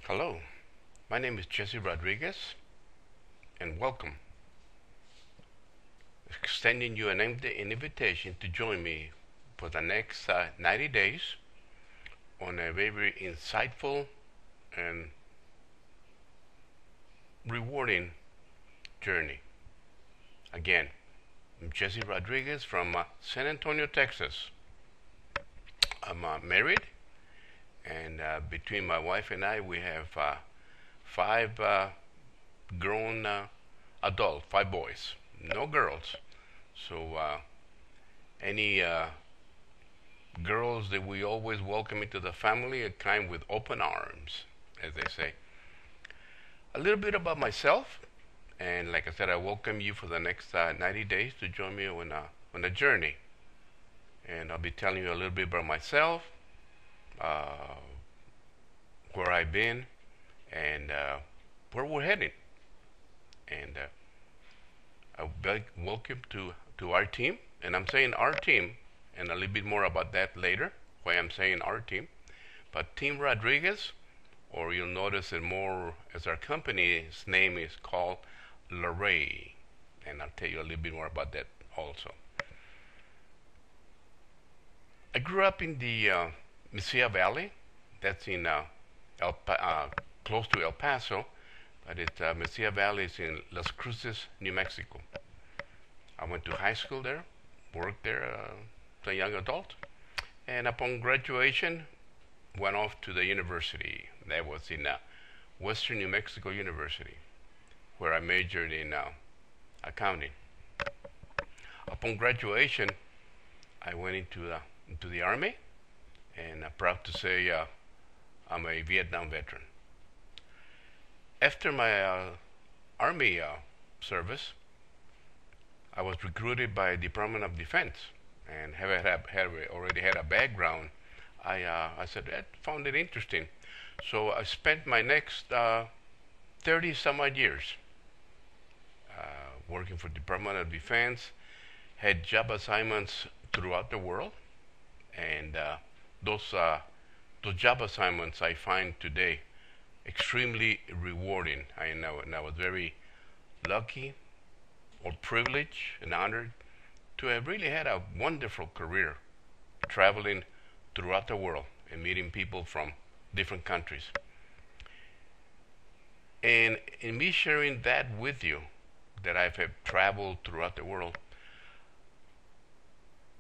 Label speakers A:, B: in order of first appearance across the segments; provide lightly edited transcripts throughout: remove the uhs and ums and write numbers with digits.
A: Hello, my name is Jesse Rodriguez, and welcome. Extending you an invitation to join me for the next 90 days on a very insightful and rewarding journey. Again, I'm Jesse Rodriguez from San Antonio, Texas. I'm married, and between my wife and I, we have five grown adults, five boys, no girls. So any girls that we always welcome into the family are kind with open arms, as they say. A little bit about myself, and like I said, I welcome you for the next 90 days to join me on a journey. And I'll be telling you a little bit about myself, where I've been, and where we're heading. And I welcome to our team, and I'm saying our team, and a little bit more about that later, why I'm saying our team. But Team Rodriguez, or you'll notice it more as our company's name is called Luray, and I'll tell you a little bit more about that also. I grew up in the Mesilla Valley. That's in close to El Paso, but Mesilla Valley is in Las Cruces, New Mexico. I went to high school there, worked there as a young adult, and upon graduation, went off to the university. That was in Western New Mexico University, where I majored in accounting. Upon graduation, I went into the Army, and I'm proud to say I'm a Vietnam veteran. After my Army service, I was recruited by Department of Defense, and already had a background. I said I found it interesting, so I spent my next 30 some odd years working for Department of Defense. Had job assignments throughout the world, and those job assignments I find today extremely rewarding. And I was very lucky or privileged and honored to have really had a wonderful career traveling throughout the world and meeting people from different countries. And in me sharing that with you, that I've traveled throughout the world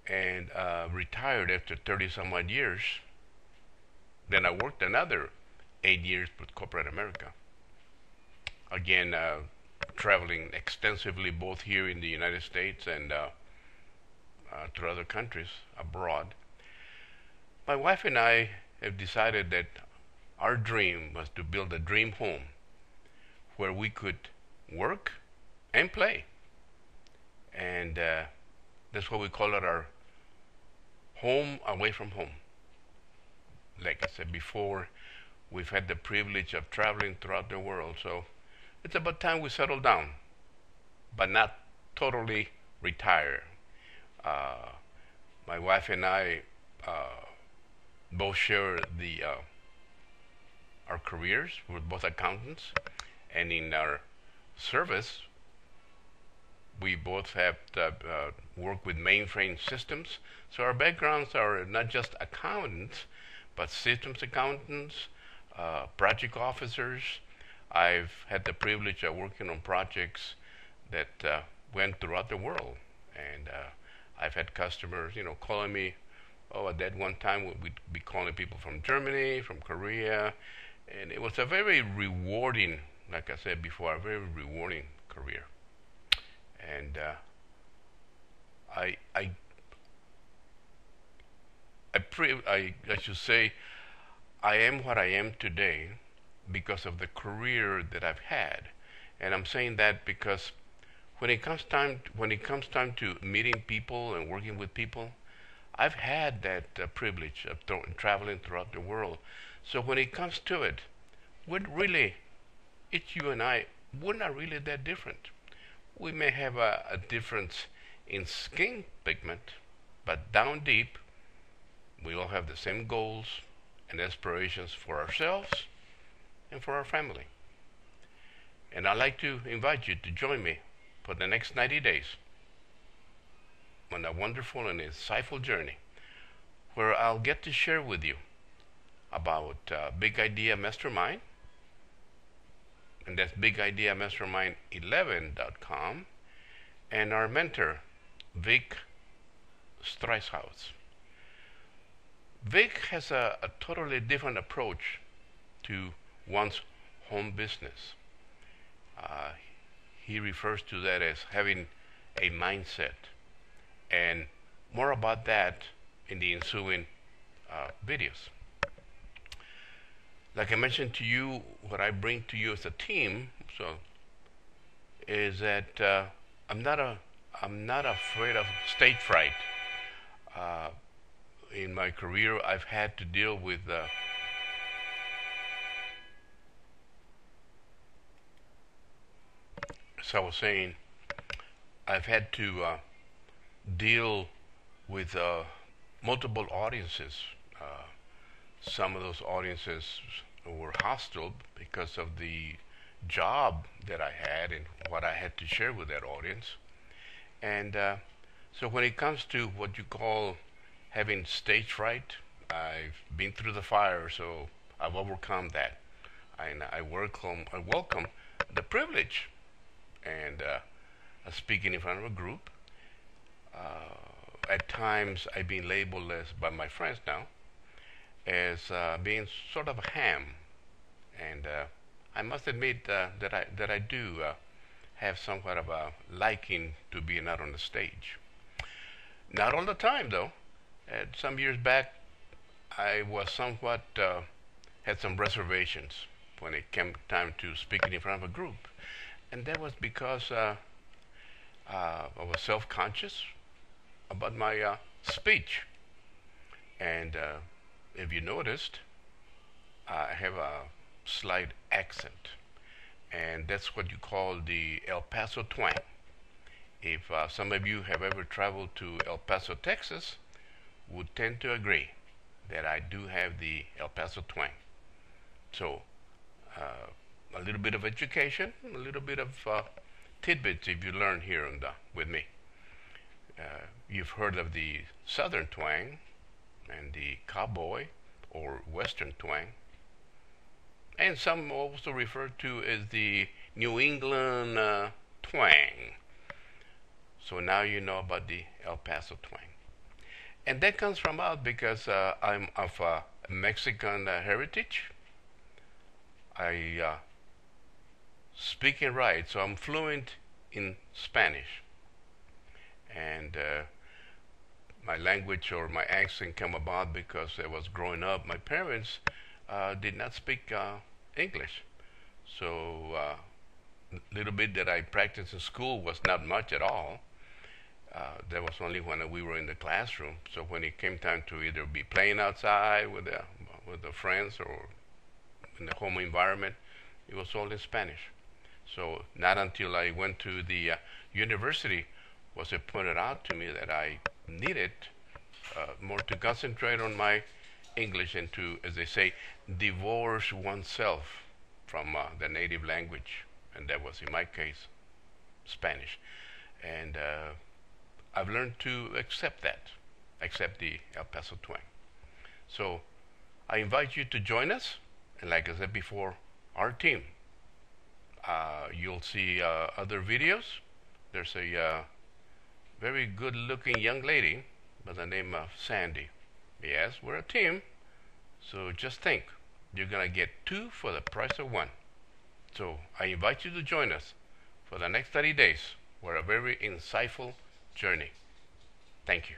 A: and retired after 30 some odd years, then I worked another 8 years with corporate America. Again, traveling extensively both here in the United States and to other countries abroad. My wife and I have decided that our dream was to build a dream home where we could work and play. And that's what we call it, our home away from home. Like I said before, we've had the privilege of traveling throughout the world, so it's about time we settle down, but not totally retire. My wife and I both share our careers. We're both accountants, and in our service, we both have worked with mainframe systems. So our backgrounds are not just accountants, but systems accountants, project officers. I've had the privilege of working on projects that went throughout the world, and I've had customers, calling me. Oh, at that one time we'd be calling people from Germany, from Korea, and it was a very rewarding, like I said before, a very rewarding career. And I should say, I am what I am today because of the career that I've had, and I'm saying that because when it comes time to meeting people and working with people, I've had that privilege of traveling throughout the world. So when it comes to it, it's you and I, we're not really that different. We may have a difference in skin pigment, but down deep, we all have the same goals and aspirations for ourselves and for our family. And I'd like to invite you to join me for the next 90 days on a wonderful and insightful journey where I'll get to share with you about Big Idea Mastermind, and that's bigideamastermind11.com, and our mentor, Vic Streishaus. Vic has a totally different approach to one's home business. He refers to that as having a mindset, and more about that in the ensuing videos. Like I mentioned to you, what I bring to you as a team, is that I'm not afraid of stage fright. In my career, I've had to deal with as I was saying, I've had to deal with multiple audiences. Some of those audiences were hostile because of the job that I had and what I had to share with that audience. And so when it comes to what you call having stage fright, I've been through the fire, so I've overcome that. And I welcome the privilege and speaking in front of a group. At times I've been labeled as, by my friends now, as being sort of a ham, and I must admit that I do have somewhat of a liking to being out on the stage. Not all the time, though. Some years back, I was somewhat had some reservations when it came time to speaking in front of a group, and that was because I was self-conscious about my speech. And if you noticed, I have a slight accent, and that's what you call the El Paso twang. If some of you have ever traveled to El Paso, Texas, would tend to agree that I do have the El Paso twang. So a little bit of education, a little bit of tidbits if you learn here with me. You've heard of the Southern twang and the cowboy or Western twang, and some also refer to as the New England twang. So now you know about the El Paso twang. And that comes from out because I'm of Mexican heritage. I speak and write, so I'm fluent in Spanish. And my language or my accent came about because I was growing up. My parents did not speak English. So little bit that I practiced in school was not much at all. That was only when we were in the classroom. So when it came time to either be playing outside with the friends or in the home environment, it was all in Spanish. So not until I went to the university was it pointed out to me that I needed more to concentrate on my English and to, as they say, divorce oneself from the native language. And that was, in my case, Spanish. And I've learned to accept the El Paso twang. So I invite you to join us. And like I said before, our team. You'll see other videos. There's a very good-looking young lady by the name of Sandy. Yes, we're a team. So just think, you're going to get two for the price of one. So I invite you to join us for the next 30 days for a very insightful journey. Thank you.